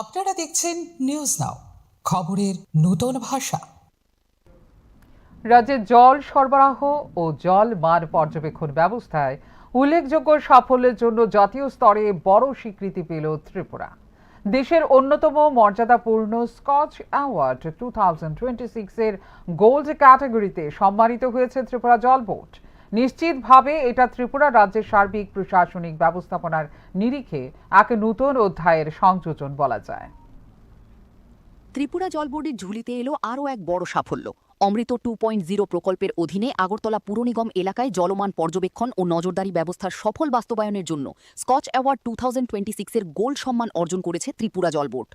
আপনারা দেখছেন news now, খবরের নতুন ভাষা। রাজ্যে জল সরবরাহ ও জল মান পর্যবেক্ষণ ব্যবস্থায় উল্লেখযোগ্য সাফল্যের জন্য জাতীয় স্তরে বড় স্বীকৃতি পেল ত্রিপুরা। দেশের অন্যতম মর্যাদাপূর্ণ স্কচ অ্যাওয়ার্ড 2026 এর গোল্ড ক্যাটাগরিতে সম্মানিত হয়েছে ত্রিপুরা জল বোর্ড। নিশ্চিতভাবে এটা ত্রিপুরা রাজ্যের সার্বিক প্রশাসনিক ব্যবস্থাপনার নিরিখে এক নতুন অধ্যায়ের সংযোজন বলা যায়। ত্রিপুরা জল বোর্ডের ঝুলিতে এলো আরও এক বড় সাফল্য। অমৃত 2.0 প্রকল্পের অধীনে আগরতলা পুর নিগম এলাকায় জলমান পর্যবেক্ষণ ও নজরদারি ব্যবস্থার সফল বাস্তবায়নের জন্য স্কচ অ্যাওয়ার্ড 2026 এর গোল্ড সম্মান অর্জন করেছে ত্রিপুরা জল বোর্ড।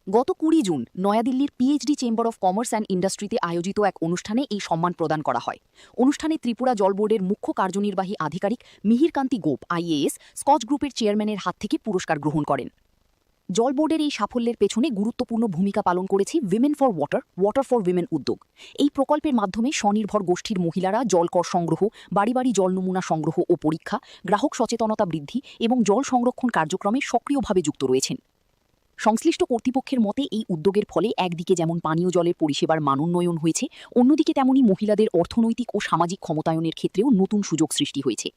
গত 20 জুন নয়াদিল্লির PHD chamber of commerce and ইন্ডাস্ট্রিতে আয়োজিত এক অনুষ্ঠানে এই সম্মান প্রদান করা হয়। অনুষ্ঠানে ত্রিপুরা জল বোর্ডের মুখ্য কার্যনির্বাহী আধিকারিক মিহিরকান্তি গোপ আইএএস স্কচ গ্রুপের চেয়ারম্যানের হাত থেকে পুরস্কার গ্রহণ করেন। জল বোর্ডের এই সাফল্যের পেছনে গুরুত্বপূর্ণ ভূমিকা পালন করেছে women for water for women উদ্যোগ। এই প্রকল্পের মাধ্যমে স্বনির্ভর গোষ্ঠীর মহিলারা জলকর সংগ্রহ, বাড়ি বাড়ি জল নমুনা সংগ্রহ ও পরীক্ষা, গ্রাহক সচেতনতা বৃদ্ধি এবং জল সংরক্ষণ কার্যক্রমে সক্রিয়ভাবে যুক্ত রয়েছেন। সংশ্লিষ্ট কর্তৃপক্ষের মতে এই উদ্যোগের ফলে একদিকে যেমন পানীয় জলের পরিষেবার মানোন্নয়ন হয়েছে, অন্যদিকে তেমনি মহিলাদের অর্থনৈতিক ও সামাজিক ক্ষমতায়নের ক্ষেত্রেও নতুন সুযোগ সৃষ্টি হয়েছে।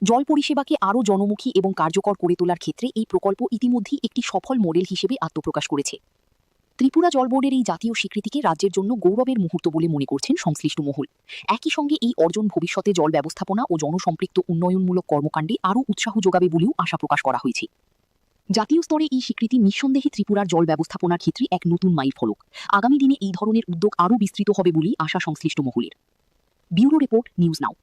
জল পরিষেবাকে আরও জনমুখী এবং কার্যকর করে তোলার ক্ষেত্রে এই প্রকল্প ইতিমধ্যেই একটি সফল মডেল হিসেবে আত্মপ্রকাশ করেছে। ত্রিপুরা জল বোর্ডের এই জাতীয় স্বীকৃতিকে রাজ্যের জন্য গৌরবের মুহূর্ত বলে মনে করছেন সংশ্লিষ্ট মহল। একই সঙ্গে এই অর্জন ভবিষ্যতে জল ব্যবস্থাপনা ও জনসম্পৃক্ত উন্নয়নমূলক কর্মকাণ্ডে আরও উৎসাহ যোগাবে বলেও আশা প্রকাশ করা হয়েছে। জাতীয় স্তরে এই স্বীকৃতি নিঃসন্দেহে ত্রিপুরার জল ব্যবস্থাপনার ক্ষেত্রে এক নতুন মাইলফলক। আগামী দিনে এই ধরনের উদ্যোগ আরও বিস্তৃত হবে বলেই আশা সংশ্লিষ্ট মহলের। Bureau report, news now.